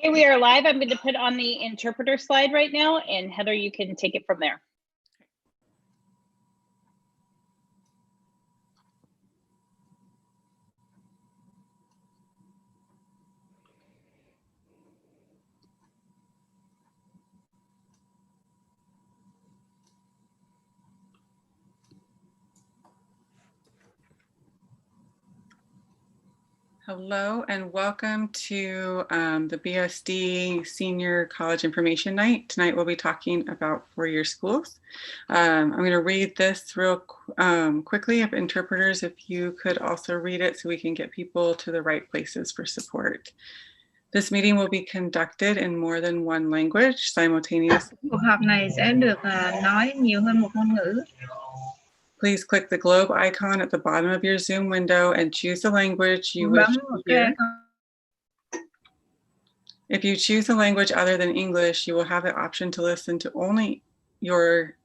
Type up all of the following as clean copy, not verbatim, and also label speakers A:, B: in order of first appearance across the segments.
A: Okay, we are live. I'm going to put on the interpreter slide right now, and Heather, you can take it from there.
B: Hello and welcome to the BSD Senior College Information Night. Tonight we'll be talking about four-year schools. I'm going to read this real quickly. If interpreters, if you could also read it so we can get people to the right places for support. This meeting will be conducted in more than one language simultaneously.
C: Cuộc họp này sẽ được nói nhiều hơn một ngôn ngữ.
B: Please click the globe icon at the bottom of your Zoom window and choose the language you wish to hear. If you choose a language other than English, you will have the option to listen to only your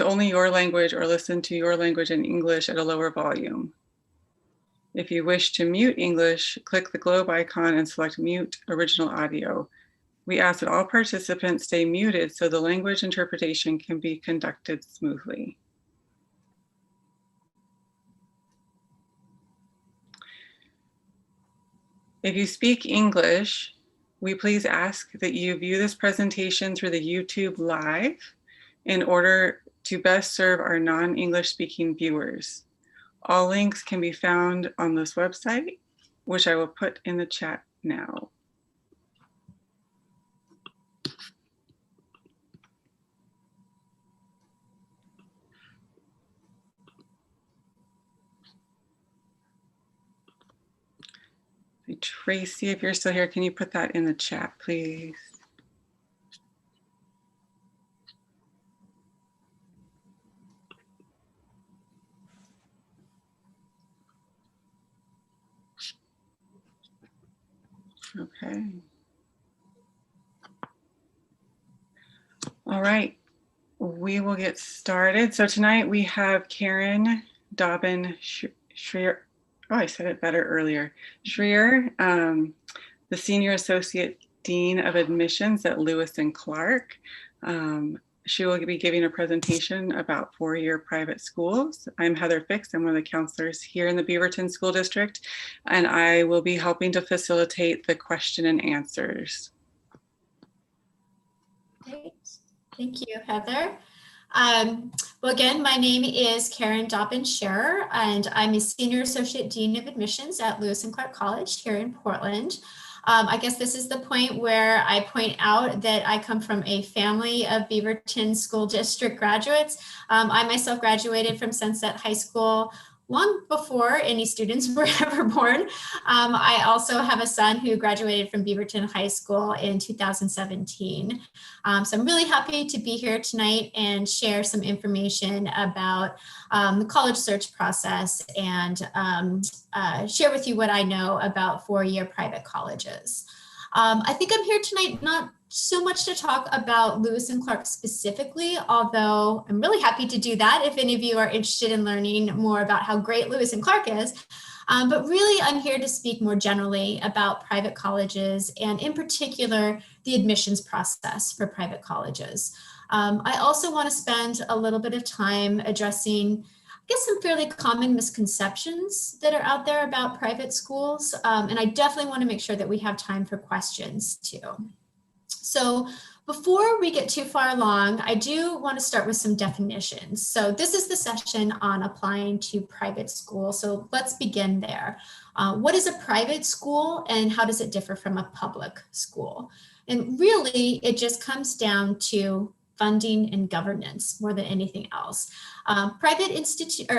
B: language or listen to your language in English at a lower volume. If you wish to mute English, click the globe icon and select mute original audio. We ask that all participants stay muted so the language interpretation can be conducted smoothly. If you speak English, we please ask that you view this presentation through the YouTube Live in order to best serve our non-English speaking viewers. All links can be found on this website, which I will put in the chat now. Tracy, if you're still here, can you put that in the chat, please? Okay. All right, we will get started. So tonight we have Karen Dobbin-Schreier. Oh, I said it better earlier. Schreier, the Senior Associate Dean of Admissions at Lewis and Clark. She will be giving a presentation about four-year private schools. I'm Heather Fix. I'm one of the counselors here in the Beaverton School District, and I will be helping to facilitate the question and answers.
D: Great. Thank you, Heather. Well, again, my name is Karen Dobbin-Schreier, and I'm a Senior Associate Dean of Admissions at Lewis and Clark College here in Portland. I guess this is the point where I point out that I come from a family of Beaverton School District graduates. I myself graduated from Sunset High School long before any students were ever born. I also have a son who graduated from Beaverton High School in 2017. So I'm really happy to be here tonight and share some information about the college search process and share with you what I know about four-year private colleges. I think I'm here tonight not so much to talk about Lewis and Clark specifically, although I'm really happy to do that if any of you are interested in learning more about how great Lewis and Clark is. But really, I'm here to speak more generally about private colleges and in particular, the admissions process for private colleges. I also want to spend a little bit of time addressing, I guess, some fairly common misconceptions that are out there about private schools. And I definitely want to make sure that we have time for questions too. So before we get too far along, I do want to start with some definitions. So this is the session on applying to private school. So let's begin there. What is a private school and how does it differ from a public school? And really, it just comes down to funding and governance more than anything else. Public institutions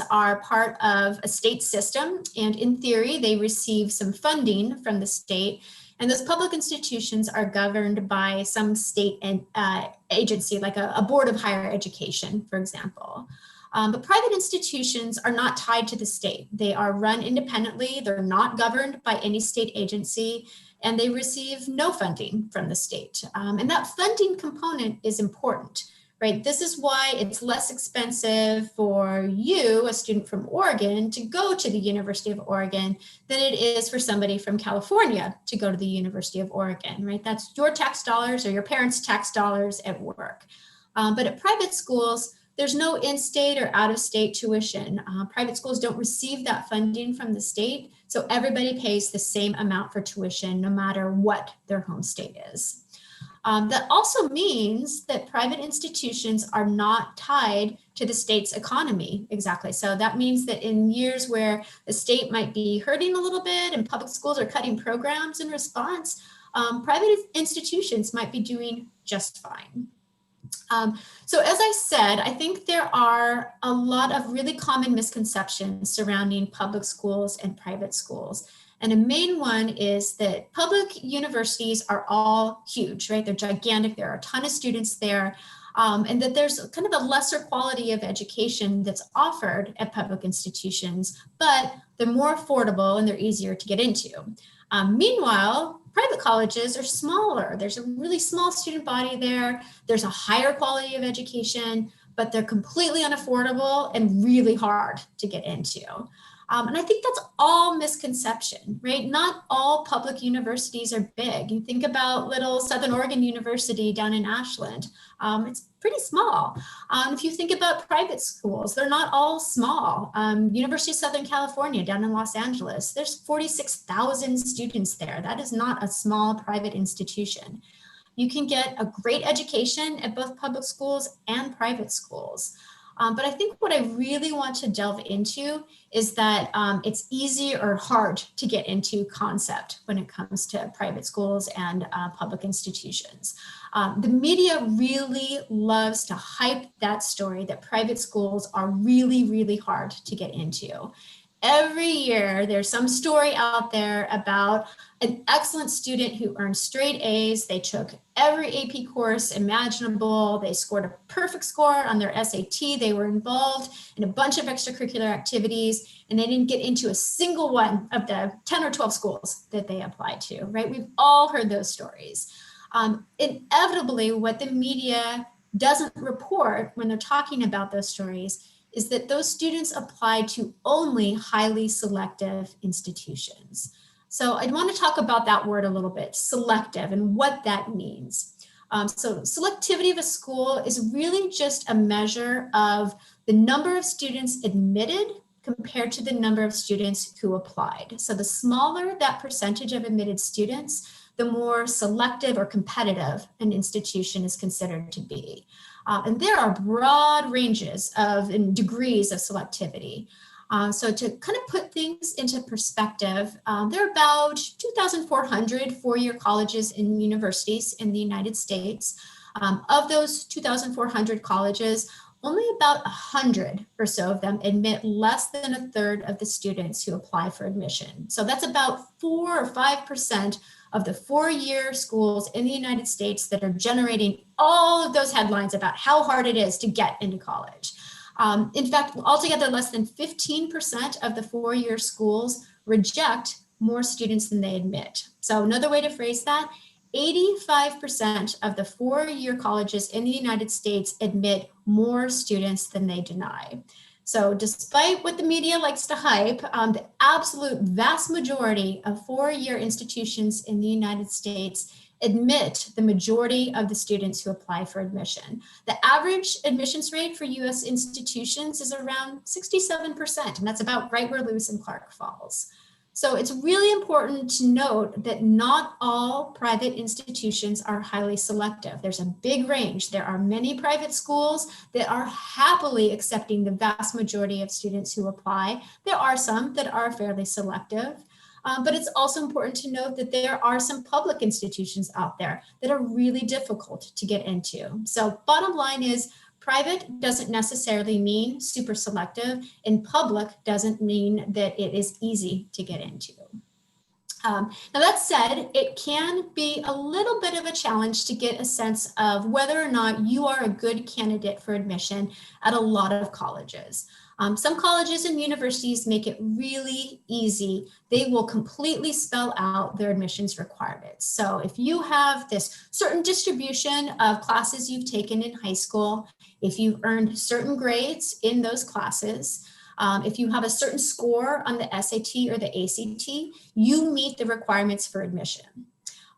D: are part of a state system, and in theory, they receive some funding from the state. And those public institutions are governed by some state agency, like a board of higher education, for example. But private institutions are not tied to the state. They are run independently. They're not governed by any state agency, and they receive no funding from the state. And that funding component is important right? This is why it's less expensive for you, a student from Oregon, to go to the University of Oregon than it is for somebody from California to go to the University of Oregon, right? That's your tax dollars or your parents' tax dollars at work. But at private schools, there's no in-state or out-of-state tuition. Private schools don't receive that funding from the state, so everybody pays the same amount for tuition no matter what their home state is. That also means that private institutions are not tied to the state's economy exactly. So that means that in years where the state might be hurting a little bit and public schools are cutting programs in response, private institutions might be doing just fine. So as I said, I think there are a lot of really common misconceptions surrounding public schools and private schools. And a main one is that public universities are all huge, right? They're gigantic. There are a ton of students there. And that there's kind of a lesser quality of education that's offered at public institutions, but they're more affordable and they're easier to get into. Meanwhile, private colleges are smaller. There's a really small student body there. There's a higher quality of education, but they're completely unaffordable and really hard to get into. And I think that's all misconception, right? Not all public universities are big. You think about little Southern Oregon University down in Ashland. It's pretty small. If you think about private schools, they're not all small. University of Southern California down in Los Angeles, there's 46,000 students there. That is not a small private institution. You can get a great education at both public schools and private schools. But I think what I really want to delve into is that it's easy or hard to get into concept when it comes to private schools and public institutions. The media really loves to hype that story that private schools are really, really hard to get into. Every year, there's some story out there about an excellent student who earned straight A's. They took every AP course imaginable. They scored a perfect score on their SAT. They were involved in a bunch of extracurricular activities, and they didn't get into a single one of the 10 or 12 schools that they applied to, right? We've all heard those stories. Inevitably, what the media doesn't report when they're talking about those stories is that those students apply to only highly selective institutions. So I want to talk about that word a little bit, selective, and what that means. So selectivity of a school is really just a measure of the number of students admitted compared to the number of students who applied. So the smaller that percentage of admitted students, the more selective or competitive an institution is considered to be. And there are broad ranges of and degrees of selectivity. So to kind of put things into perspective, there are about 2,400 four-year colleges and universities in the United States. Of those 2,400 colleges, only about 100 or so of them admit less than a third of the students who apply for admission. So that's about 4 or 5% of the four-year schools in the United States that are generating all of those headlines about how hard it is to get into college. In fact, altogether, less than 15% of the four-year schools reject more students than they admit. So another way to phrase that, 85% of the four-year colleges in the United States admit more students than they deny. So despite what the media likes to hype, the absolute vast majority of four-year institutions in the United States admit the majority of the students who apply for admission. The average admissions rate for US institutions is around 67%, and that's about right where Lewis and Clark falls. So it's really important to note that not all private institutions are highly selective. There's a big range. There are many private schools that are happily accepting the vast majority of students who apply. There are some that are fairly selective. But it's also important to note that there are some public institutions out there that are really difficult to get into. So bottom line is, private doesn't necessarily mean super selective, and public doesn't mean that it is easy to get into. Now that said, it can be a little bit of a challenge to get a sense of whether or not you are a good candidate for admission at a lot of colleges. Some colleges and universities make it really easy. They will completely spell out their admissions requirements. So if you have this certain distribution of classes you've taken in high school, if you've earned certain grades in those classes, if you have a certain score on the SAT or the ACT, you meet the requirements for admission.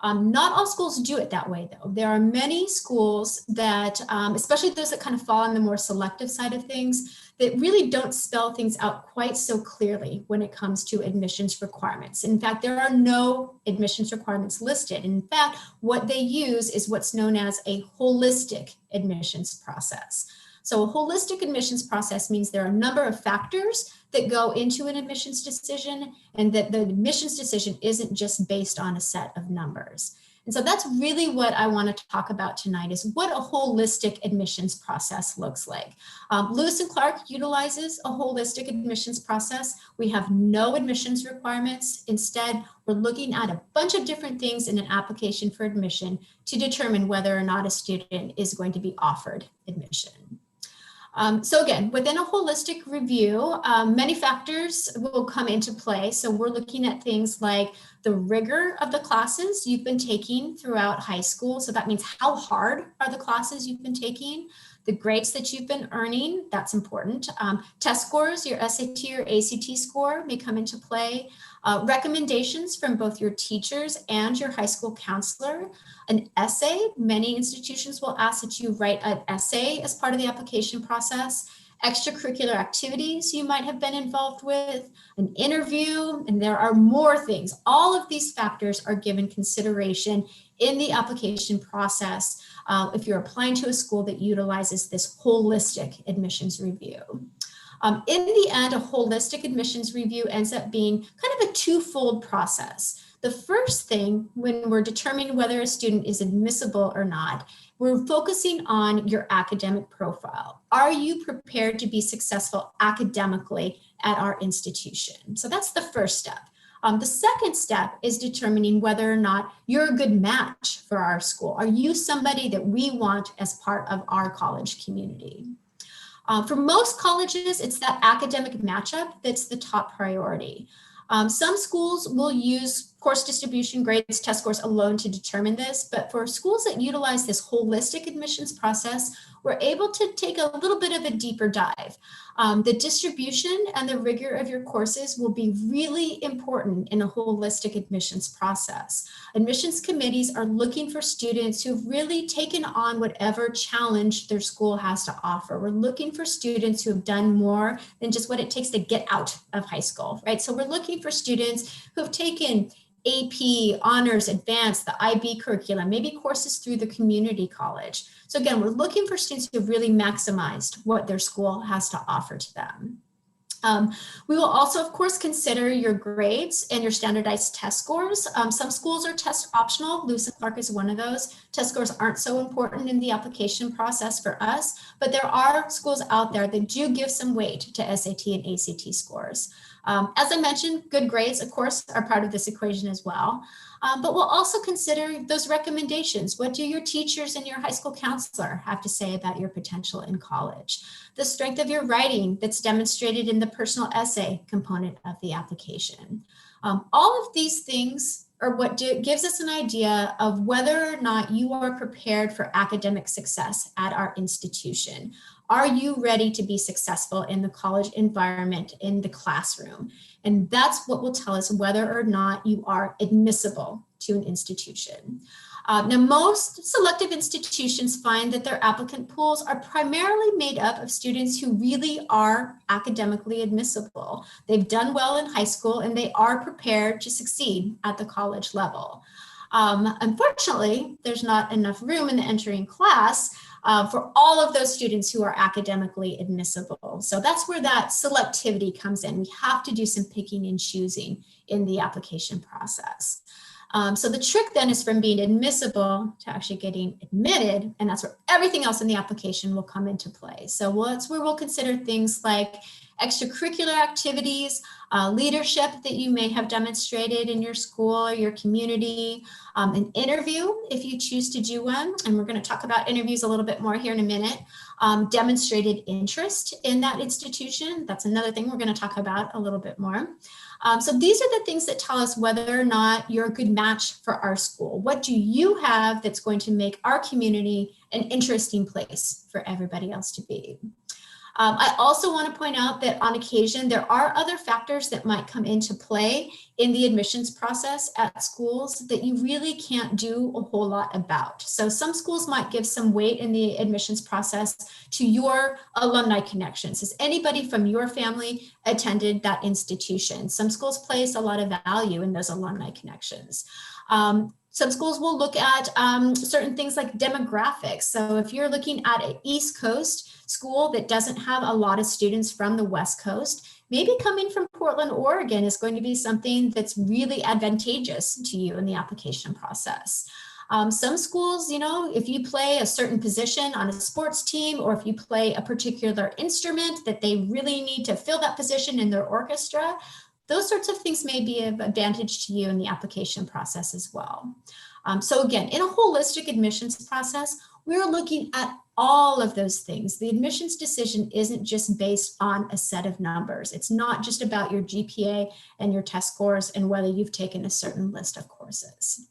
D: Not all schools do it that way, though. There are many schools that, especially those that kind of fall on the more selective side of things, that really don't spell things out quite so clearly when it comes to admissions requirements. In fact, there are no admissions requirements listed. In fact, what they use is what's known as a holistic admissions process. So a holistic admissions process means there are a number of factors that go into an admissions decision, and that the admissions decision isn't just based on a set of numbers. And so that's really what I want to talk about tonight, is what a holistic admissions process looks like. Lewis and Clark utilizes a holistic admissions process. We have no admissions requirements. Instead, we're looking at a bunch of different things in an application for admission to determine whether or not a student is going to be offered admission. So again, within a holistic review, many factors will come into play. So we're looking at things like the rigor of the classes you've been taking throughout high school. So that means how hard are the classes you've been taking, the grades that you've been earning, that's important. Test scores, your SAT or ACT score may come into play. Recommendations from both your teachers and your high school counselor. An essay, many institutions will ask that you write an essay as part of the application process. Extracurricular activities you might have been involved with, an interview, and there are more things. All of these factors are given consideration in the application process if you're applying to a school that utilizes this holistic admissions review. In the end, a holistic admissions review ends up being kind of a twofold process. The first thing, when we're determining whether a student is admissible or not, we're focusing on your academic profile. Are you prepared to be successful academically at our institution? So that's the first step. The second step is determining whether or not you're a good match for our school. Are you somebody that we want as part of our college community? For most colleges, it's that academic matchup that's the top priority. Some schools will use course distribution, grades, test scores alone to determine this, but for schools that utilize this holistic admissions process, we're able to take a little bit of a deeper dive. The distribution and the rigor of your courses will be really important in a holistic admissions process. Admissions committees are looking for students who've really taken on whatever challenge their school has to offer. We're looking for students who have done more than just what it takes to get out of high school, right? So we're looking for students who have taken AP, honors, advanced, the IB curriculum, maybe courses through the community college. So again, we're looking for students who have really maximized what their school has to offer to them. We will also, of course, consider your grades and your standardized test scores. Some schools are test optional. Lewis and Clark is one of those. Test scores aren't so important in the application process for us, but there are schools out there that do give some weight to SAT and ACT scores. As I mentioned, good grades, of course, are part of this equation as well. But we'll also consider those recommendations. What do your teachers and your high school counselor have to say about your potential in college? The strength of your writing that's demonstrated in the personal essay component of the application. All of these things are what gives us an idea of whether or not you are prepared for academic success at our institution. Are you ready to be successful in the college environment, in the classroom? And that's what will tell us whether or not you are admissible to an institution. Now, most selective institutions find that their applicant pools are primarily made up of students who really are academically admissible. They've done well in high school and they are prepared to succeed at the college level. Unfortunately, there's not enough room in the entering class for all of those students who are academically admissible. So that's where that selectivity comes in. We have to do some picking and choosing in the application process. So the trick then is from being admissible to actually getting admitted, and that's where everything else in the application will come into play. So that's where we'll consider things like extracurricular activities, leadership that you may have demonstrated in your school or your community, an interview if you choose to do one, and we're going to talk about interviews a little bit more here in a minute, demonstrated interest in that institution. That's another thing we're going to talk about a little bit more. So these are the things that tell us whether or not you're a good match for our school. What do you have that's going to make our community an interesting place for everybody else to be? I also want to point out that on occasion, there are other factors that might come into play in the admissions process at schools that you really can't do a whole lot about. So some schools might give some weight in the admissions process to your alumni connections. Has anybody from your family attended that institution? Some schools place a lot of value in those alumni connections. Some schools will look at certain things like demographics. So if you're looking at an East Coast school that doesn't have a lot of students from the West Coast, maybe coming from Portland, Oregon is going to be something that's really advantageous to you in the application process. Some schools, you know, if you play a certain position on a sports team, or if you play a particular instrument that they really need to fill that position in their orchestra, those sorts of things may be of advantage to you in the application process as well. So again, in a holistic admissions process, we're looking at all of those things. The admissions decision isn't just based on a set of numbers. It's not just about your GPA and your test scores and whether you've taken a certain list of courses.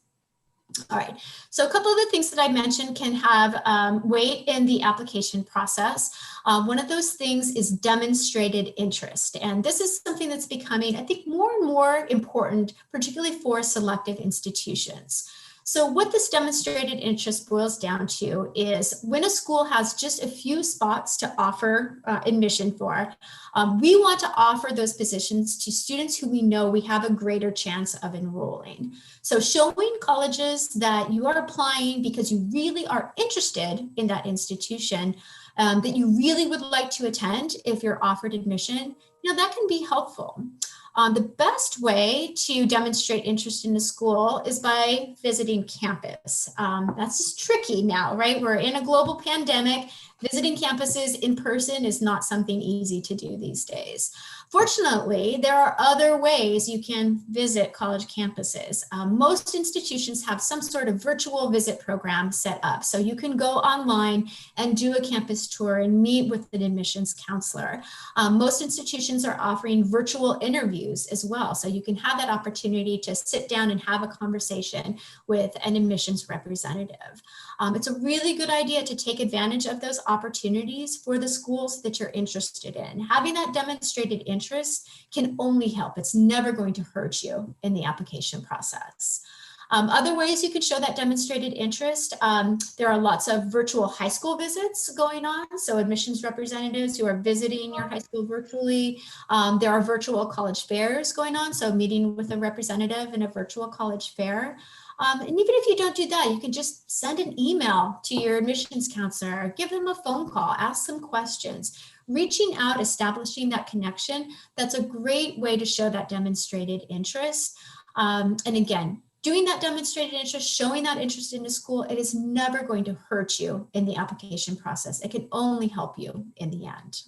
D: All right, so a couple of the things that I mentioned can have weight in the application process. One of those things is demonstrated interest. And this is something that's becoming, I think, more and more important, particularly for selective institutions. So what this demonstrated interest boils down to is when a school has just a few spots to offer admission for, we want to offer those positions to students who we know we have a greater chance of enrolling. So showing colleges that you are applying because you really are interested in that institution, that you really would like to attend if you're offered admission, you know, that can be helpful. The best way to demonstrate interest in the school is by visiting campus. That's just tricky now, right? We're in a global pandemic. Visiting campuses in person is not something easy to do these days. Fortunately, there are other ways you can visit college campuses. Most institutions have some sort of virtual visit program set up. So you can go online and do a campus tour and meet with an admissions counselor. Most institutions are offering virtual interviews as well. So you can have that opportunity to sit down and have a conversation with an admissions representative. It's a really good idea to take advantage of those opportunities for the schools that you're interested in. Having that demonstrated interest can only help. It's never going to hurt you in the application process. Other ways you can show that demonstrated interest, there are lots of virtual high school visits going on. So admissions representatives who are visiting your high school virtually. There are virtual college fairs going on. So meeting with a representative in a virtual college fair. And even if you don't do that, you can just send an email to your admissions counselor, give them a phone call, ask some questions. Reaching out, establishing that connection, that's a great way to show that demonstrated interest. And again, doing that demonstrated interest, showing that interest in the school, it is never going to hurt you in the application process. It can only help you in the end.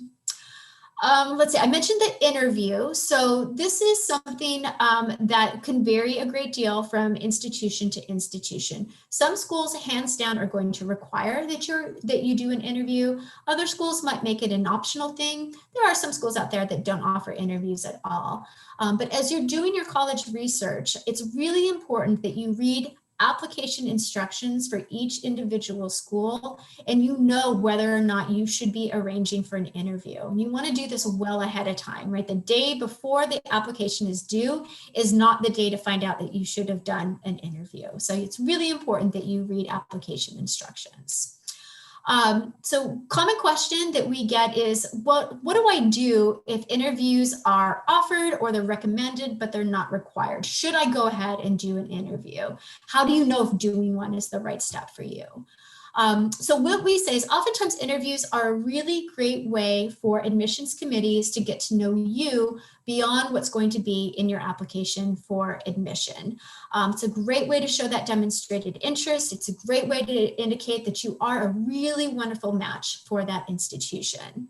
D: Let's see, I mentioned the interview. So this is something that can vary a great deal from institution to institution. Some schools, hands down, are going to require that you do an interview. Other schools might make it an optional thing. There are some schools out there that don't offer interviews at all. But as you're doing your college research, it's really important that you read application instructions for each individual school, and you know whether or not you should be arranging for an interview. And you want to do this well ahead of time, right? The day before the application is due is not the day to find out that you should have done an interview. So it's really important that you read application instructions. So common question that we get is, what do I do if interviews are offered or they're recommended, but they're not required? Should I go ahead and do an interview? How do you know if doing one is the right step for you? So what we say is oftentimes interviews are a really great way for admissions committees to get to know you beyond what's going to be in your application for admission. It's a great way to show that demonstrated interest. It's a great way to indicate that you are a really wonderful match for that institution.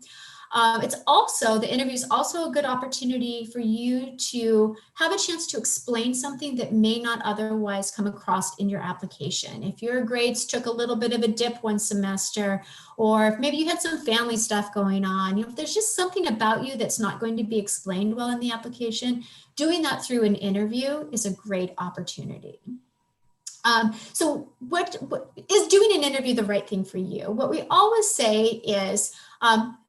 D: The interview is also a good opportunity for you to have a chance to explain something that may not otherwise come across in your application. If your grades took a little bit of a dip one semester, or if maybe you had some family stuff going on, if there's just something about you that's not going to be explained well in the application, doing that through an interview is a great opportunity. So what is doing an interview the right thing for you? What we always say is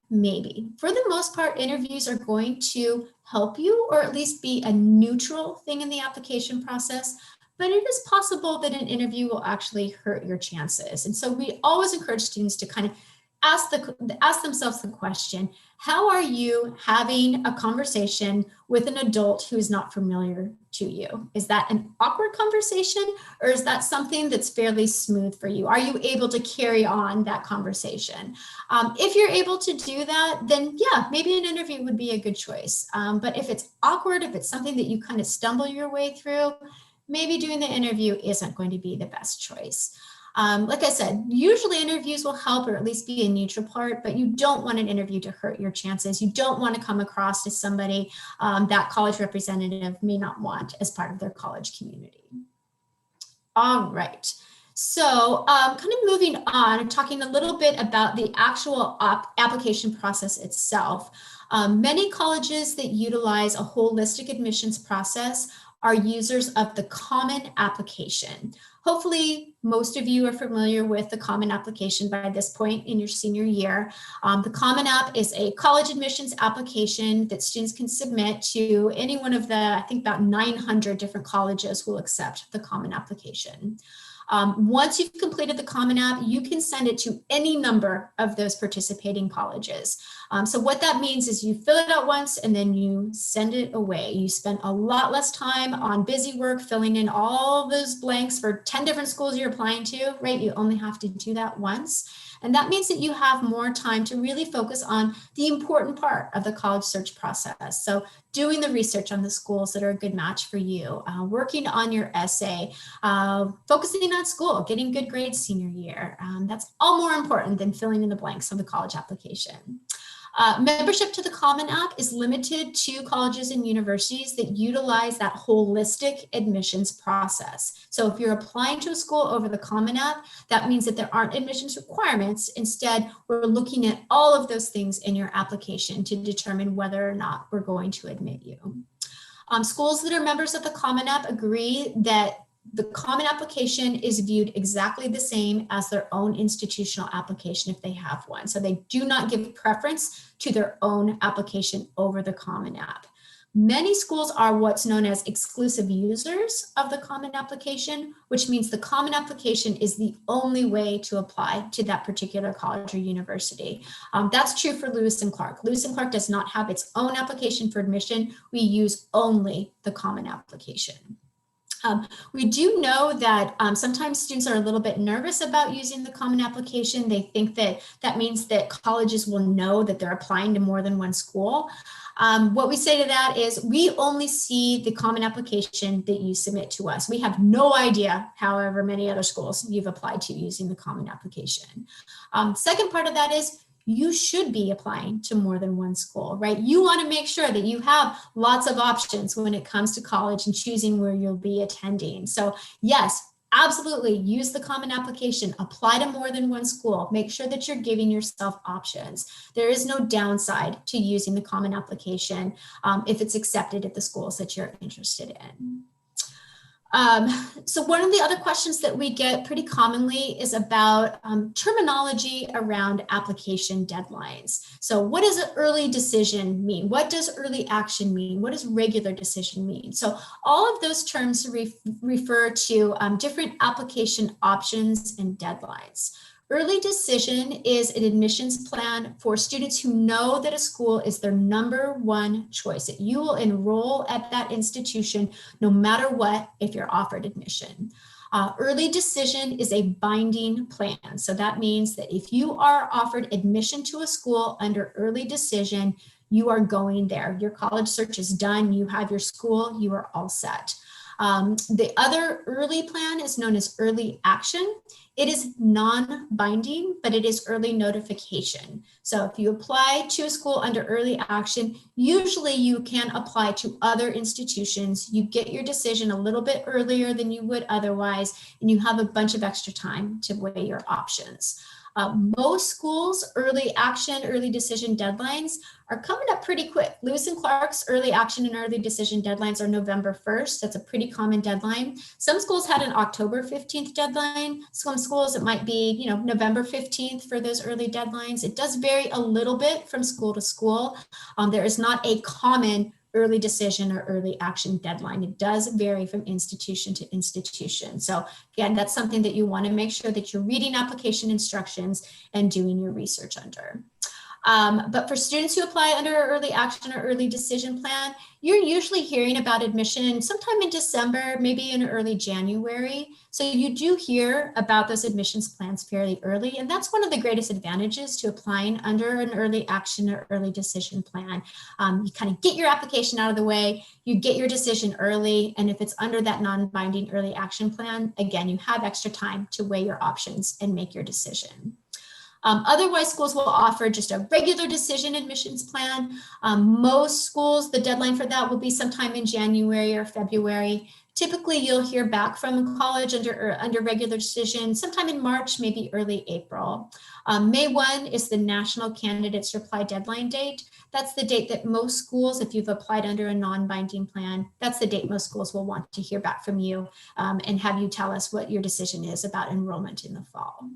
D: maybe. For the most part, interviews are going to help you, or at least be a neutral thing in the application process. But it is possible that an interview will actually hurt your chances. And so we always encourage students to kind of ask themselves the question, how are you having a conversation with an adult who is not familiar to you? Is that an awkward conversation, or is that something that's fairly smooth for you? Are you able to carry on that conversation? If you're able to do that, then yeah, maybe an interview would be a good choice. But if it's awkward, if it's something that you kind of stumble your way through, maybe doing the interview isn't going to be the best choice. Like I said, usually interviews will help, or at least be a neutral part, but you don't want an interview to hurt your chances. You don't want to come across as somebody that college representative may not want as part of their college community. All right. So kind of moving on and talking a little bit about the actual application process itself. Many colleges that utilize a holistic admissions process are users of the Common Application. Hopefully, most of you are familiar with the Common Application by this point in your senior year. The Common App is a college admissions application that students can submit to any one of the, I think about 900 different colleges will accept the Common Application. Once you've completed the Common App, you can send it to any number of those participating colleges. So what that means is you fill it out once and then you send it away. You spend a lot less time on busy work filling in all those blanks for 10 different schools you're applying to, right? You only have to do that once. And that means that you have more time to really focus on the important part of the college search process. So doing the research on the schools that are a good match for you, working on your essay, focusing on school, getting good grades senior year. That's all more important than filling in the blanks of the college application. Membership to the Common App is limited to colleges and universities that utilize that holistic admissions process. So if you're applying to a school over the Common App, that means that there aren't admissions requirements. Instead, we're looking at all of those things in your application to determine whether or not we're going to admit you. Schools that are members of the Common App agree that the Common Application is viewed exactly the same as their own institutional application if they have one. So they do not give preference to their own application over the Common App. Many schools are what's known as exclusive users of the Common Application, which means the Common Application is the only way to apply to that particular college or university. That's true for Lewis and Clark. Lewis and Clark does not have its own application for admission. We use only the Common Application. We do know that sometimes students are a little bit nervous about using the Common Application. They think that that means that colleges will know that they're applying to more than one school. What we say to that is we only see the Common Application that you submit to us. We have no idea however many other schools you've applied to using the Common Application. Second part of that is you should be applying to more than one school, right? You want to make sure that you have lots of options when it comes to college and choosing where you'll be attending. So yes, absolutely use the Common Application, apply to more than one school, make sure that you're giving yourself options. There is no downside to using the Common Application if it's accepted at the schools that you're interested in. So one of the other questions that we get pretty commonly is about terminology around application deadlines. So what does an early decision mean? What does early action mean? What does regular decision mean? So all of those terms refer to different application options and deadlines. Early decision is an admissions plan for students who know that a school is their number one choice, that you will enroll at that institution no matter what if you're offered admission. Early decision is a binding plan. So that means that if you are offered admission to a school under early decision, you are going there. Your college search is done. You have your school. You are all set. The other early plan is known as early action. It is non-binding, but it is early notification. So if you apply to a school under early action, usually you can apply to other institutions. You get your decision a little bit earlier than you would otherwise, and you have a bunch of extra time to weigh your options. Most schools' early action, early decision deadlines are coming up pretty quick. Lewis and Clark's early action and early decision deadlines are November 1st. That's a pretty common deadline. Some schools had an October 15th deadline. Some schools, it might be, November 15th for those early deadlines. It does vary a little bit from school to school. There is not a common early decision or early action deadline. It does vary from institution to institution. So again, that's something that you want to make sure that you're reading application instructions and doing your research under. But for students who apply under early action or early decision plan, you're usually hearing about admission sometime in December, maybe in early January. So you do hear about those admissions plans fairly early. And that's one of the greatest advantages to applying under an early action or early decision plan. You kind of get your application out of the way, you get your decision early. And if it's under that non-binding early action plan, again, you have extra time to weigh your options and make your decision. Otherwise, schools will offer just a regular decision admissions plan. Most schools, the deadline for that will be sometime in January or February. Typically, you'll hear back from college under regular decision sometime in March, maybe early April. May 1 is the national candidates reply deadline date. That's the date that most schools, if you've applied under a non-binding plan, that's the date most schools will want to hear back from you and have you tell us what your decision is about enrollment in the fall.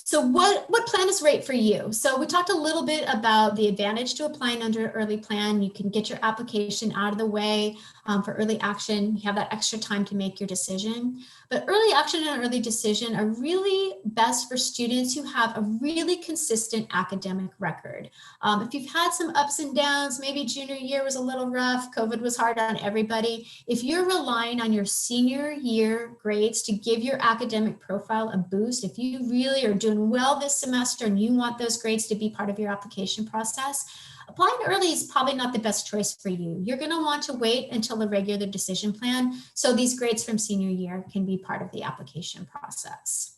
D: So what plan is right for you? So we talked a little bit about the advantage to applying under an early plan. You can get your application out of the way for early action. You have that extra time to make your decision. But early action and early decision are really best for students who have a really consistent academic record. If you've had some ups and downs, maybe junior year was a little rough, COVID was hard on everybody. If you're relying on your senior year grades to give your academic profile a boost, if you really are doing well this semester and you want those grades to be part of your application process, applying early is probably not the best choice for you. You're going to want to wait until the regular decision plan so these grades from senior year can be part of the application process.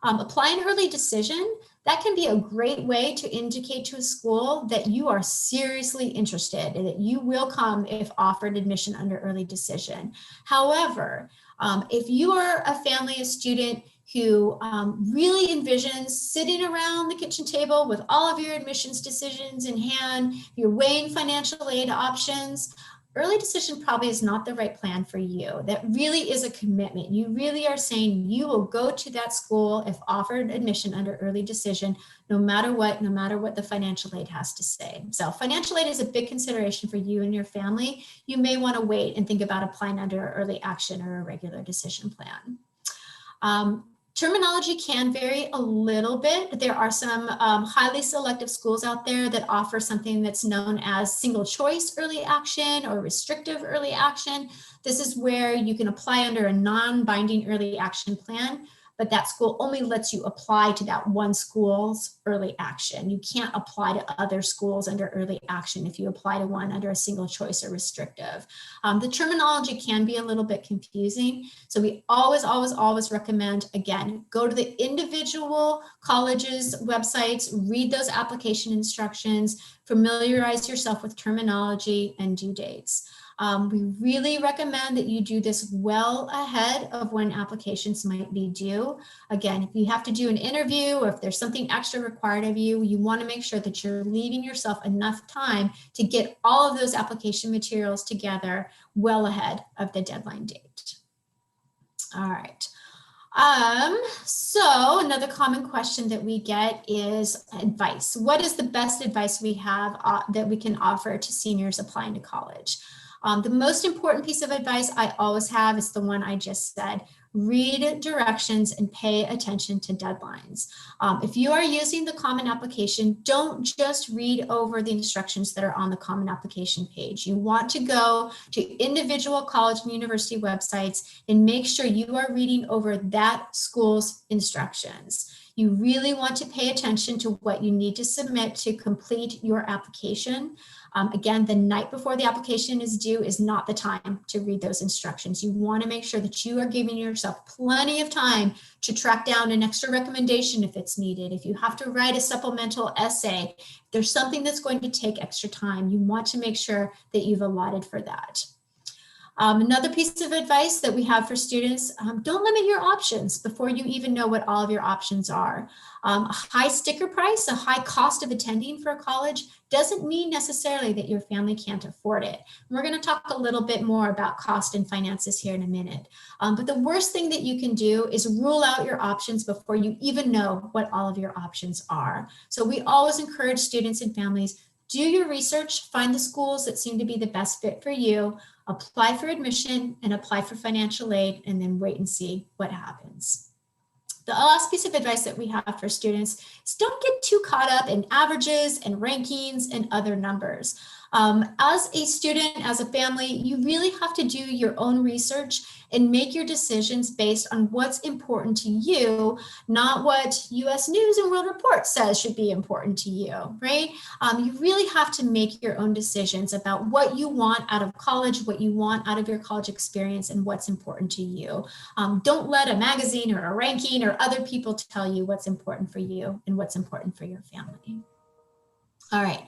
D: Applying early decision, that can be a great way to indicate to a school that you are seriously interested and that you will come if offered admission under early decision. However, if you are a family, a student who really envisions sitting around the kitchen table with all of your admissions decisions in hand, you're weighing financial aid options, early decision probably is not the right plan for you. That really is a commitment. You really are saying you will go to that school if offered admission under early decision, no matter what the financial aid has to say. So financial aid is a big consideration for you and your family. You may want to wait and think about applying under early action or a regular decision plan. Terminology can vary a little bit. There are some highly selective schools out there that offer something that's known as single choice early action or restrictive early action. This is where you can apply under a non-binding early action plan, but that school only lets you apply to that one school's early action. You can't apply to other schools under early action if you apply to one under a single choice or restrictive. The terminology can be a little bit confusing. So we always recommend, again, go to the individual colleges' websites, read those application instructions, familiarize yourself with terminology and due dates. We really recommend that you do this well ahead of when applications might be due. Again, if you have to do an interview or if there's something extra required of you, you want to make sure that you're leaving yourself enough time to get all of those application materials together well ahead of the deadline date. All right. So another common question that we get is advice. What is the best advice we have that we can offer to seniors applying to college? The most important piece of advice I always have is the one I just said. Read directions and pay attention to deadlines. If you are using the Common Application, don't just read over the instructions that are on the Common Application page. You want to go to individual college and university websites and make sure you are reading over that school's instructions. You really want to pay attention to what you need to submit to complete your application. Again, the night before the application is due is not the time to read those instructions. You want to make sure that you are giving yourself plenty of time to track down an extra recommendation if it's needed. If you have to write a supplemental essay, if there's something that's going to take extra time, you want to make sure that you've allotted for that. Another piece of advice that we have for students, don't limit your options before you even know what all of your options are. A high sticker price, a high cost of attending for a college doesn't mean necessarily that your family can't afford it. And we're going to talk a little bit more about cost and finances here in a minute. But the worst thing that you can do is rule out your options before you even know what all of your options are. So we always encourage students and families, do your research, find the schools that seem to be the best fit for you, apply for admission and apply for financial aid, and then wait and see what happens. The last piece of advice that we have for students is don't get too caught up in averages and rankings and other numbers. As a student, as a family, you really have to do your own research and make your decisions based on what's important to you, not what US News and World Report says should be important to you, right? You really have to make your own decisions about what you want out of college, what you want out of your college experience, and what's important to you. Don't let a magazine or a ranking or other people tell you what's important for you and what's important for your family. All right.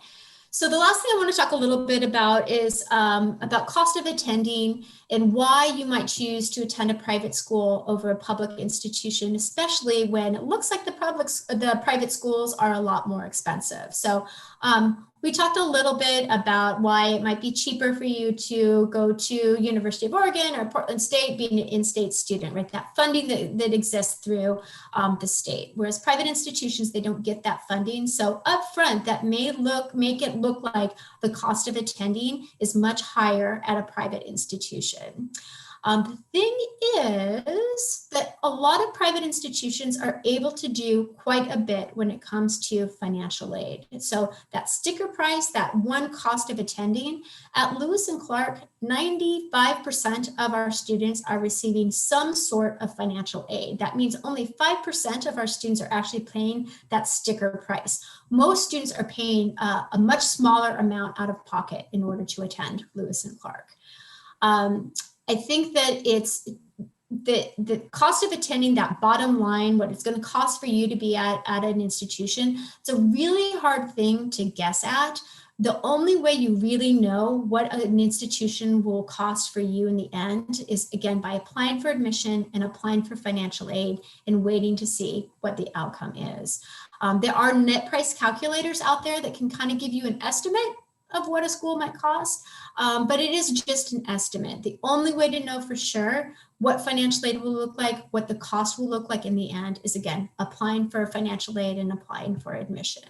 D: So the last thing I want to talk a little bit about is about cost of attending and why you might choose to attend a private school over a public institution, especially when it looks like the private schools are a lot more expensive. So we talked a little bit about why it might be cheaper for you to go to University of Oregon or Portland State being an in-state student, right? That funding that exists through the state, whereas private institutions, they don't get that funding. So upfront, that may make it look like the cost of attending is much higher at a private institution. The thing is that a lot of private institutions are able to do quite a bit when it comes to financial aid. So that sticker price, that one cost of attending, at Lewis and Clark, 95% of our students are receiving some sort of financial aid. That means only 5% of our students are actually paying that sticker price. Most students are paying a much smaller amount out of pocket in order to attend Lewis and Clark. I think that it's the cost of attending, that bottom line, what it's going to cost for you to be at an institution, it's a really hard thing to guess at. The only way you really know what an institution will cost for you in the end is, again, by applying for admission and applying for financial aid and waiting to see what the outcome is. There are net price calculators out there that can kind of give you an estimate of what a school might cost, but it is just an estimate. The only way to know for sure what financial aid will look like, what the cost will look like in the end is, again, applying for financial aid and applying for admission.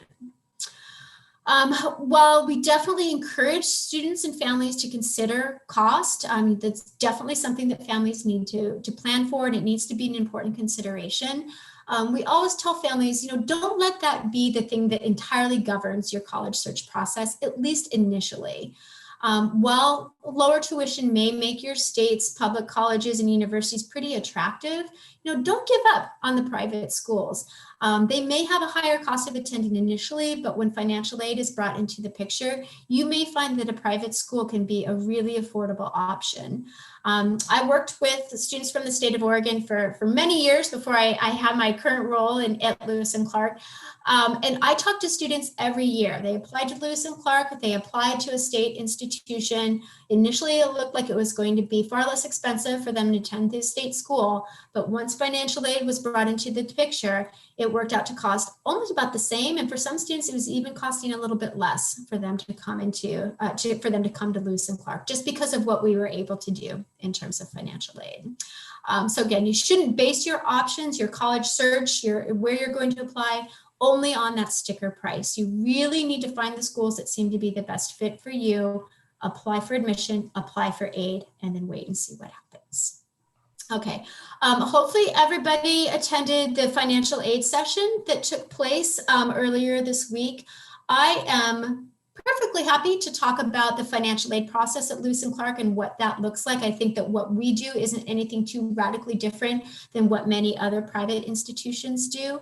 D: While we definitely encourage students and families to consider cost, that's definitely something that families need to plan for, and it needs to be an important consideration. We always tell families, don't let that be the thing that entirely governs your college search process, at least initially. While lower tuition may make your state's public colleges and universities pretty attractive, don't give up on the private schools. They may have a higher cost of attending initially, but when financial aid is brought into the picture, you may find that a private school can be a really affordable option. I worked with students from the state of Oregon for many years before I had my current role at Lewis and Clark. And I talked to students every year. They applied to Lewis and Clark, they applied to a state institution. Initially, it looked like it was going to be far less expensive for them to attend the state school. But once financial aid was brought into the picture, it worked out to cost almost about the same. And for some students, it was even costing a little bit less for them to come to Lewis and Clark, just because of what we were able to do in terms of financial aid. So again, you shouldn't base your options, your college search, where you're going to apply only on that sticker price. You really need to find the schools that seem to be the best fit for you, apply for admission, apply for aid, and then wait and see what happens. Okay, hopefully everybody attended the financial aid session that took place earlier this week. I am perfectly happy to talk about the financial aid process at Lewis and Clark and what that looks like. I think that what we do isn't anything too radically different than what many other private institutions do.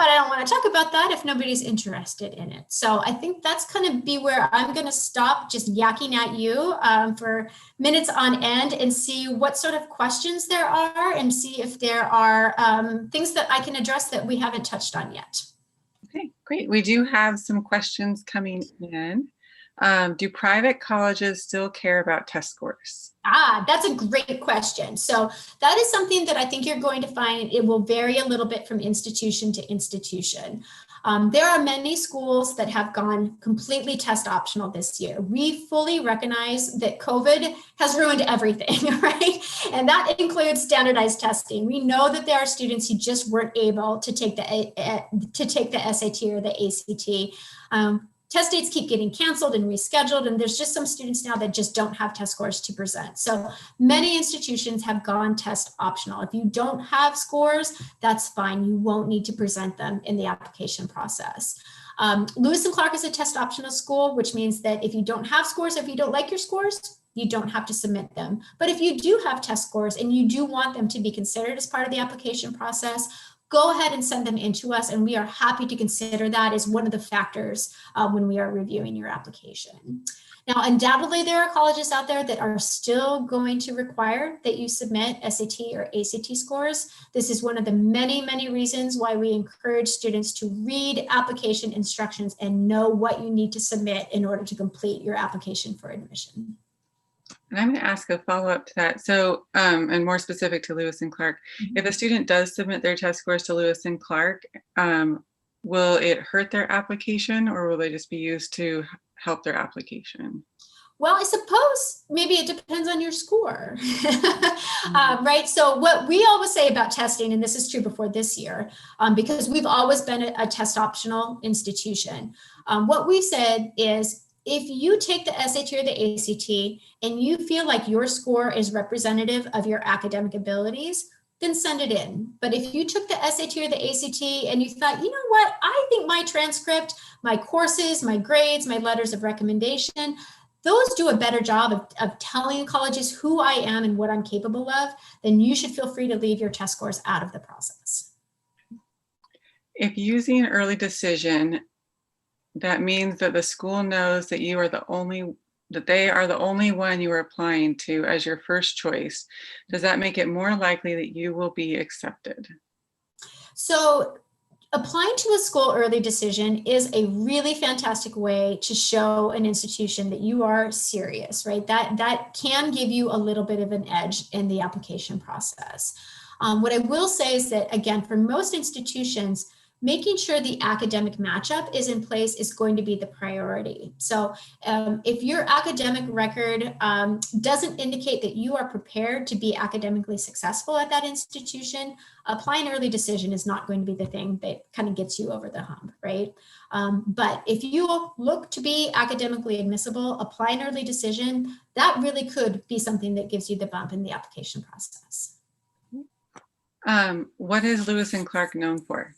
D: But I don't want to talk about that if nobody's interested in it. So I think that's kind of be where I'm going to stop just yakking at you for minutes on end and see what sort of questions there are and see if there are things that I can address that we haven't touched on yet.
B: Okay, great. We do have some questions coming in. Do private colleges still care about test scores?
D: That's a great question. So that is something that I think you're going to find it will vary a little bit from institution to institution. There are many schools that have gone completely test optional this year. We fully recognize that COVID has ruined everything, right? And that includes standardized testing. We know that there are students who just weren't able to take the SAT or the ACT. Test dates keep getting canceled and rescheduled, and there's just some students now that just don't have test scores to present. So many institutions have gone test optional. If you don't have scores, that's fine. You won't need to present them in the application process. Lewis and Clark is a test optional school, which means that if you don't have scores, if you don't like your scores, you don't have to submit them. But if you do have test scores and you do want them to be considered as part of the application process, go ahead and send them in to us, and we are happy to consider that as one of the factors when we are reviewing your application. Now, undoubtedly, there are colleges out there that are still going to require that you submit SAT or ACT scores. This is one of the many, many reasons why we encourage students to read application instructions and know what you need to submit in order to complete your application for admission.
B: And I'm going to ask a follow-up to that. So, and more specific to Lewis and Clark, if a student does submit their test scores to Lewis and Clark, will it hurt their application, or will they just be used to help their application?
D: Well, I suppose maybe it depends on your score, right? So what we always say about testing, and this is true before this year, because we've always been a test optional institution. What we've said is, if you take the SAT or the ACT and you feel like your score is representative of your academic abilities, then send it in. But if you took the SAT or the ACT and you thought, you know what, I think my transcript, my courses, my grades, my letters of recommendation, those do a better job of telling colleges who I am and what I'm capable of, then you should feel free to leave your test scores out of the process.
B: If using early decision, that means that the school knows that you are they are the only one you are applying to as your first choice. Does that make it more likely that you will be accepted?
D: So applying to a school early decision is a really fantastic way to show an institution that you are serious, right? That can give you a little bit of an edge in the application process. What I will say is that, again, for most institutions, making sure the academic matchup is in place is going to be the priority. So if your academic record doesn't indicate that you are prepared to be academically successful at that institution, applying early decision is not going to be the thing that kind of gets you over the hump, right? But if you look to be academically admissible, applying early decision, that really could be something that gives you the bump in the application process.
B: What is Lewis and Clark known for?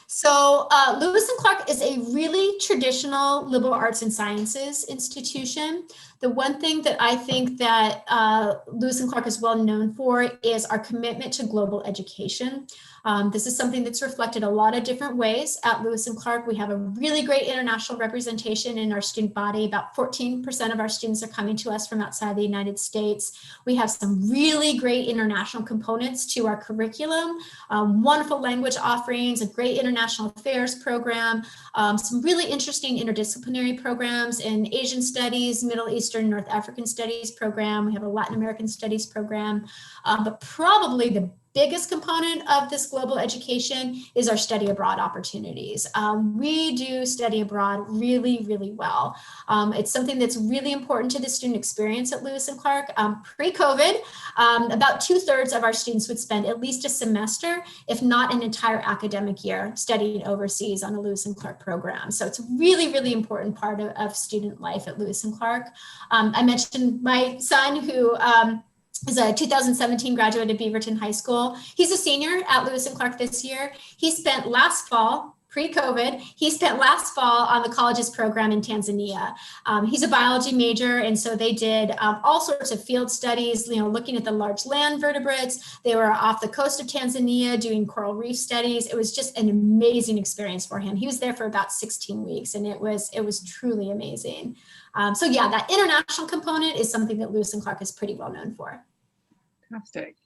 D: So Lewis and Clark is a really traditional liberal arts and sciences institution. The one thing that I think that Lewis and Clark is well known for is our commitment to global education. This is something that's reflected a lot of different ways at Lewis and Clark. We have a really great international representation in our student body. About 14% of our students are coming to us from outside the United States. We have some really great international components to our curriculum, wonderful language offerings, a great international affairs program, some really interesting interdisciplinary programs in Asian studies, Middle Eastern, North African studies program. We have a Latin American studies program, but probably the biggest component of this global education is our study abroad opportunities. We do study abroad really, really well. It's something that's really important to the student experience at Lewis and Clark. Pre-COVID, about 2/3 of our students would spend at least a semester, if not an entire academic year, studying overseas on a Lewis and Clark program. So it's a really, really important part of student life at Lewis and Clark. I mentioned my son who is a 2017 graduate of Beaverton High School. He's a senior at Lewis and Clark this year. He spent last fall pre-COVID. He spent last fall on the college's program in Tanzania. He's a biology major, and so they did all sorts of field studies, looking at the large land vertebrates. They were off the coast of Tanzania doing coral reef studies. It was just an amazing experience for him. He was there for about 16 weeks, and it was truly amazing. So yeah, that international component is something that Lewis and Clark is pretty well known for.
B: Fantastic.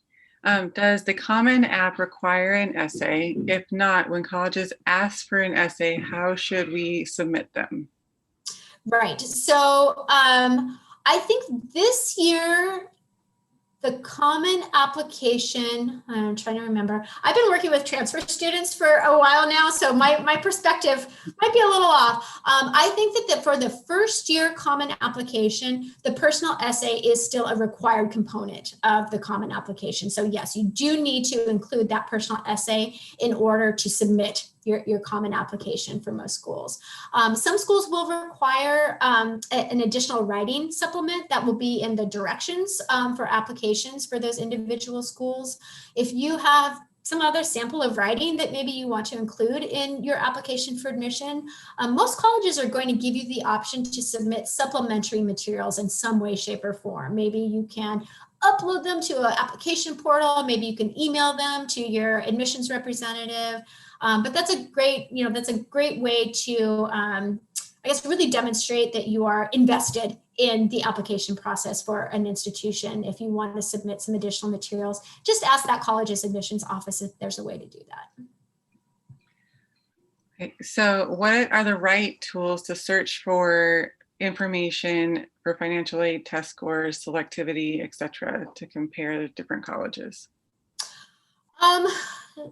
B: Does the Common App require an essay? If not, when colleges ask for an essay, how should we submit them?
D: Right. So I think this year, the Common Application, I'm trying to remember. I've been working with transfer students for a while now, so my perspective might be a little off. I think that for the first year Common Application, the personal essay is still a required component of the Common Application. So yes, you do need to include that personal essay in order to submit your Common Application for most schools. Some schools will require an additional writing supplement that will be in the directions for applications for those individual schools. If you have some other sample of writing that maybe you want to include in your application for admission, most colleges are going to give you the option to submit supplementary materials in some way, shape, or form. Maybe you can upload them to an application portal. Maybe you can email them to your admissions representative. But that's a great, that's a great way to, I guess, really demonstrate that you are invested in the application process for an institution. If you want to submit some additional materials, just ask that college's admissions office if there's a way to do that.
B: Okay, so what are the right tools to search for information for financial aid, test scores, selectivity, et cetera, to compare the different colleges?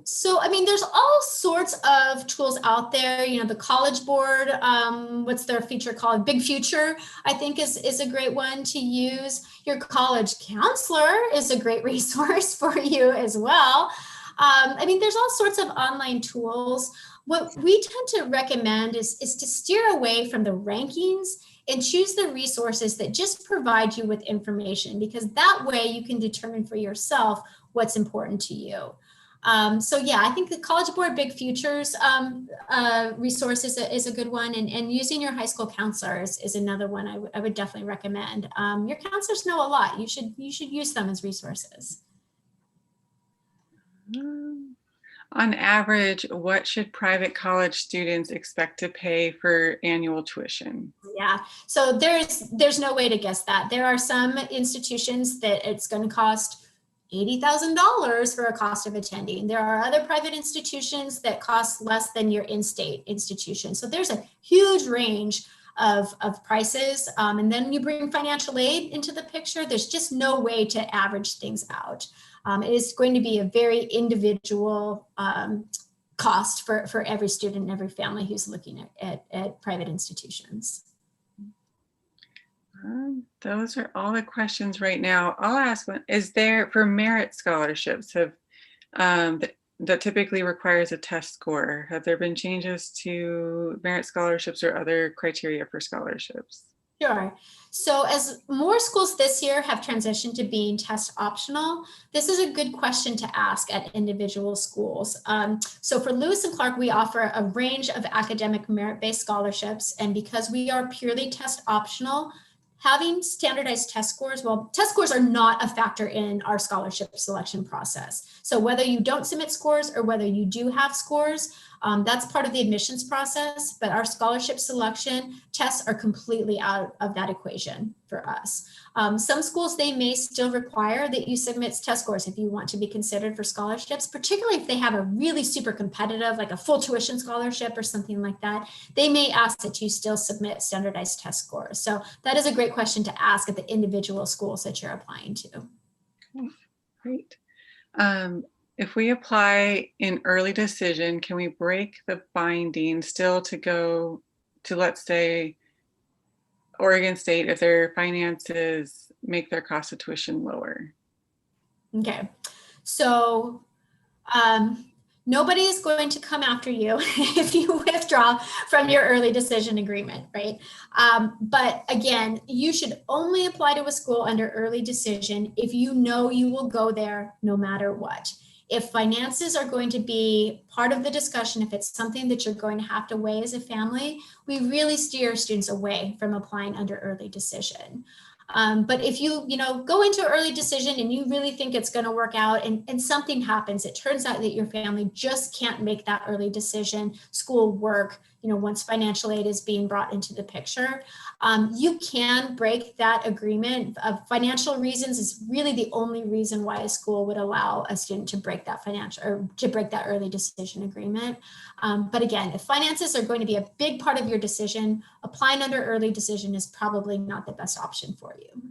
D: So, I mean, there's all sorts of tools out there. The College Board, what's their feature called? Big Future, I think is a great one to use. Your college counselor is a great resource for you as well. I mean, there's all sorts of online tools. What we tend to recommend is to steer away from the rankings and choose the resources that just provide you with information, because that way you can determine for yourself what's important to you. So yeah, I think the College Board Big Futures resource is a good one, and using your high school counselors is another one I would definitely recommend. Your counselors know a lot. You should use them as resources.
B: On average, what should private college students expect to pay for annual tuition?
D: Yeah, so there's no way to guess that. There are some institutions that it's going to cost $80,000 for a cost of attending. There are other private institutions that cost less than your in-state institution. So there's a huge range of prices. And then you bring financial aid into the picture. There's just no way to average things out. It is going to be a very individual cost for every student and every family who's looking at private institutions.
B: Those are all the questions right now. I'll ask one. Is there, for merit scholarships, that typically requires a test score, have there been changes to merit scholarships or other criteria for scholarships?
D: Sure. So as more schools this year have transitioned to being test optional, this is a good question to ask at individual schools. So for Lewis and Clark, we offer a range of academic merit-based scholarships. And because we are purely test optional, having standardized test scores, well, test scores are not a factor in our scholarship selection process. So whether you don't submit scores or whether you do have scores, that's part of the admissions process, but our scholarship selection tests are completely out of that equation for us. Some schools, they may still require that you submit test scores if you want to be considered for scholarships, particularly if they have a really super competitive, like a full tuition scholarship or something like that. They may ask that you still submit standardized test scores. So that is a great question to ask at the individual schools that you're applying to.
B: Great. If we apply in early decision, can we break the binding still to go to, let's say, Oregon State if their finances make their cost of tuition lower?
D: Okay, so nobody is going to come after you if you withdraw from your early decision agreement, right? But again, you should only apply to a school under early decision if you know you will go there no matter what. If finances are going to be part of the discussion, if it's something that you're going to have to weigh as a family, we really steer students away from applying under early decision. But if you go into early decision and you really think it's going to work out and something happens, it turns out that your family just can't make that early decision, school work, once financial aid is being brought into the picture, you can break that agreement. Financial reasons is really the only reason why a school would allow a student to break that early decision agreement. But again, if finances are going to be a big part of your decision, applying under early decision is probably not the best option for you.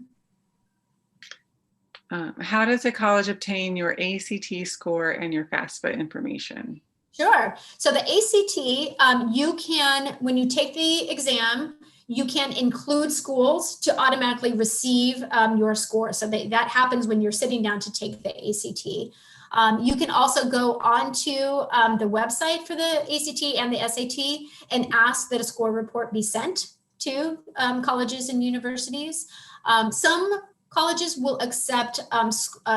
B: How does a college obtain your ACT score and your FAFSA information?
D: Sure. So the ACT, you can, when you take the exam, you can include schools to automatically receive your score. So that happens when you're sitting down to take the ACT. You can also go onto the website for the ACT and the SAT and ask that a score report be sent to colleges and universities. Some colleges will accept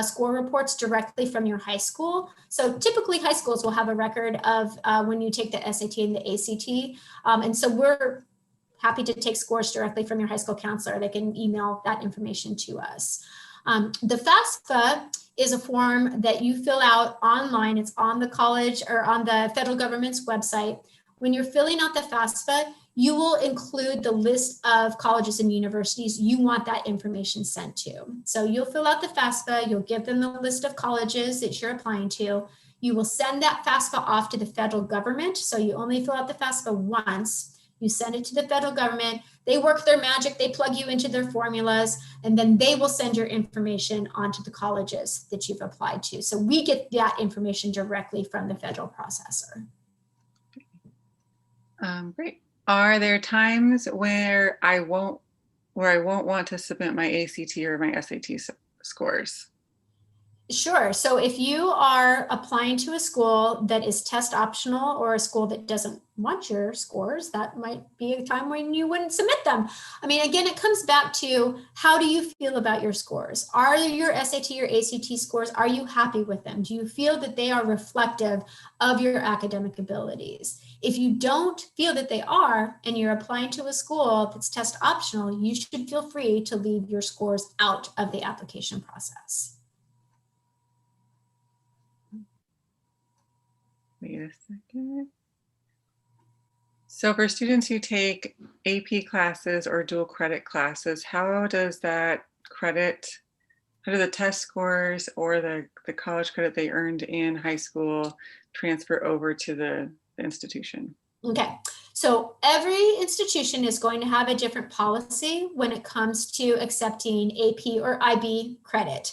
D: score reports directly from your high school. So typically high schools will have a record of when you take the SAT and the ACT. And so we're happy to take scores directly from your high school counselor. They can email that information to us. The FAFSA is a form that you fill out online. It's on the college or on the federal government's website. When you're filling out the FAFSA, you will include the list of colleges and universities you want that information sent to. So you'll fill out the FAFSA, you'll give them the list of colleges that you're applying to. You will send that FAFSA off to the federal government. So you only fill out the FAFSA once. You send it to the federal government. They work their magic. They plug you into their formulas, and then they will send your information onto the colleges that you've applied to. So we get that information directly from the federal processor.
B: Great. Are there times where I won't want to submit my ACT or my SAT scores?
D: Sure. So if you are applying to a school that is test optional or a school that doesn't want your scores, that might be a time when you wouldn't submit them. I mean, again, it comes back to how do you feel about your scores? Are your SAT or ACT scores, are you happy with them? Do you feel that they are reflective of your academic abilities? If you don't feel that they are, and you're applying to a school that's test optional, you should feel free to leave your scores out of the application process.
B: Wait a second. So for students who take AP classes or dual credit classes, how do the test scores or the college credit they earned in high school transfer over to the institution?
D: Okay, so every institution is going to have a different policy when it comes to accepting AP or IB credit.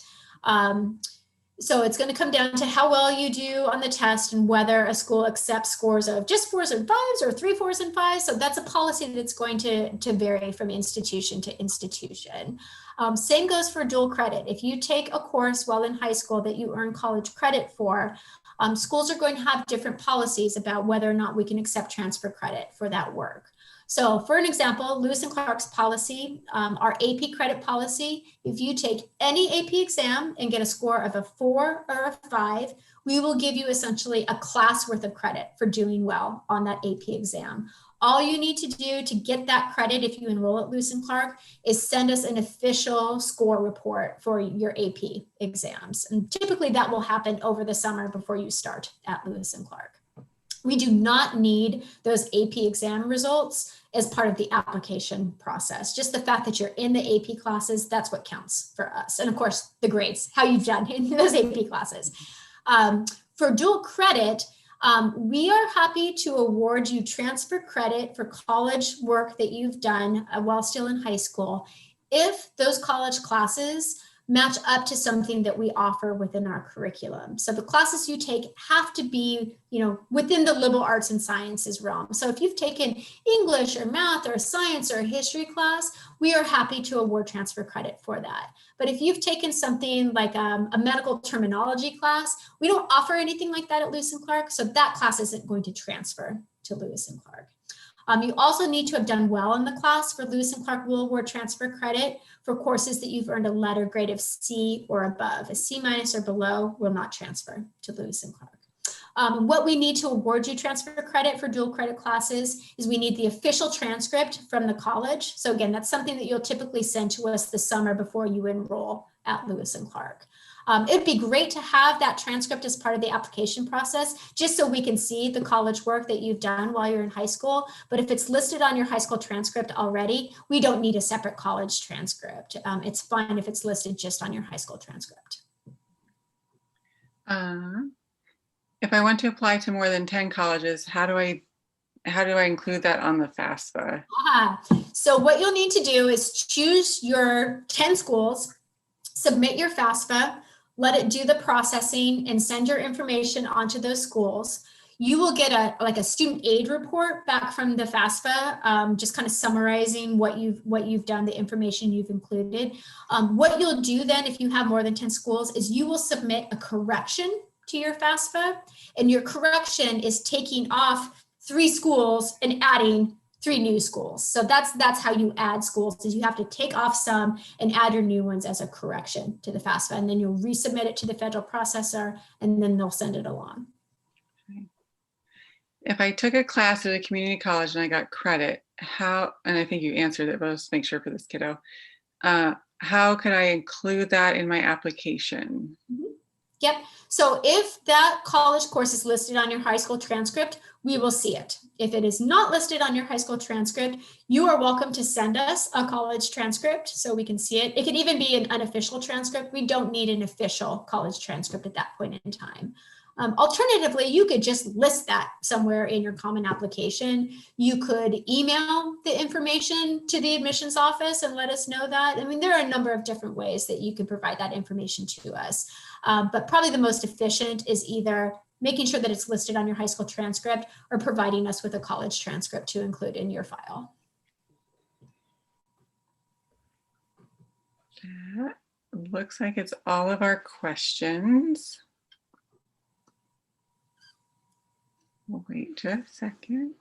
D: So it's going to come down to how well you do on the test and whether a school accepts scores of just 4s and 5s or 3 4s and 5s. So that's a policy that's going to vary from institution to institution. Same goes for dual credit. If you take a course while in high school that you earn college credit for, schools are going to have different policies about whether or not we can accept transfer credit for that work. So for an example, Lewis and Clark's policy, our AP credit policy, if you take any AP exam and get a score of a 4 or a 5, we will give you essentially a class worth of credit for doing well on that AP exam. All you need to do to get that credit if you enroll at Lewis and Clark is send us an official score report for your AP exams. And typically that will happen over the summer before you start at Lewis and Clark. We do not need those AP exam results as part of the application process. Just the fact that you're in the AP classes, that's what counts for us. And of course, the grades, how you've done in those AP classes. For dual credit, we are happy to award you transfer credit for college work that you've done while still in high school if those college classes match up to something that we offer within our curriculum. So the classes you take have to be, within the liberal arts and sciences realm. So if you've taken English or math or science or a history class, we are happy to award transfer credit for that. But if you've taken something like a medical terminology class, we don't offer anything like that at Lewis and Clark. So that class isn't going to transfer to Lewis and Clark. You also need to have done well in the class for Lewis and Clark will award transfer credit for courses that you've earned a letter grade of C or above. A C- or below will not transfer to Lewis and Clark. What we need to award you transfer credit for dual credit classes is we need the official transcript from the college. So again, that's something that you'll typically send to us the summer before you enroll at Lewis and Clark. It'd be great to have that transcript as part of the application process, just so we can see the college work that you've done while you're in high school. But if it's listed on your high school transcript already, we don't need a separate college transcript. It's fine if it's listed just on your high school transcript.
B: If I want to apply to more than 10 colleges, how do I include that on the FAFSA?
D: So what you'll need to do is choose your 10 schools, submit your FAFSA, let it do the processing and send your information onto those schools. You will get a student aid report back from the FAFSA, just kind of summarizing what you've done, the information you've included. What you'll do then, if you have more than 10 schools, is you will submit a correction to your FAFSA, and your correction is taking off 3 schools and adding 3 new schools. So that's how you add schools, is you have to take off some and add your new ones as a correction to the FAFSA, and then you'll resubmit it to the federal processor, and then they'll send it along.
B: If I took a class at a community college and I got credit, and I think you answered it, but let's make sure for this kiddo, how could I include that in my application?
D: Yep. So if that college course is listed on your high school transcript, we will see it. If it is not listed on your high school transcript, you are welcome to send us a college transcript so we can see it. It could even be an unofficial transcript. We don't need an official college transcript at that point in time. Alternatively, you could just list that somewhere in your common application. You could email the information to the admissions office and let us know that. I mean, there are a number of different ways that you can provide that information to us. But probably the most efficient is either making sure that it's listed on your high school transcript or providing us with a college transcript to include in your file.
B: That looks like it's all of our questions. We'll wait just a second.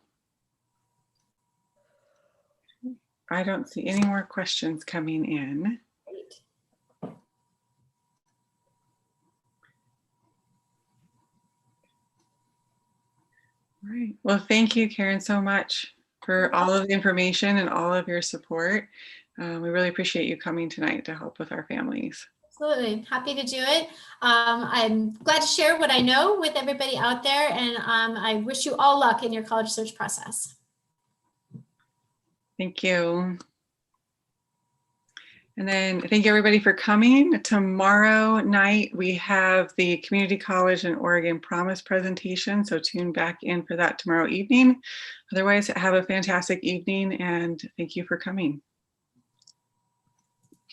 B: I don't see any more questions coming in.
D: Great.
B: All right. Well, thank you, Karen, so much for all of the information and all of your support. We really appreciate you coming tonight to help with our families.
D: Absolutely. Happy to do it. I'm glad to share what I know with everybody out there, and I wish you all luck in your college search process.
B: Thank you. And then thank you everybody for coming. Tomorrow night, we have the Community College and Oregon Promise presentation, so tune back in for that tomorrow evening. Otherwise, have a fantastic evening, and thank you for coming.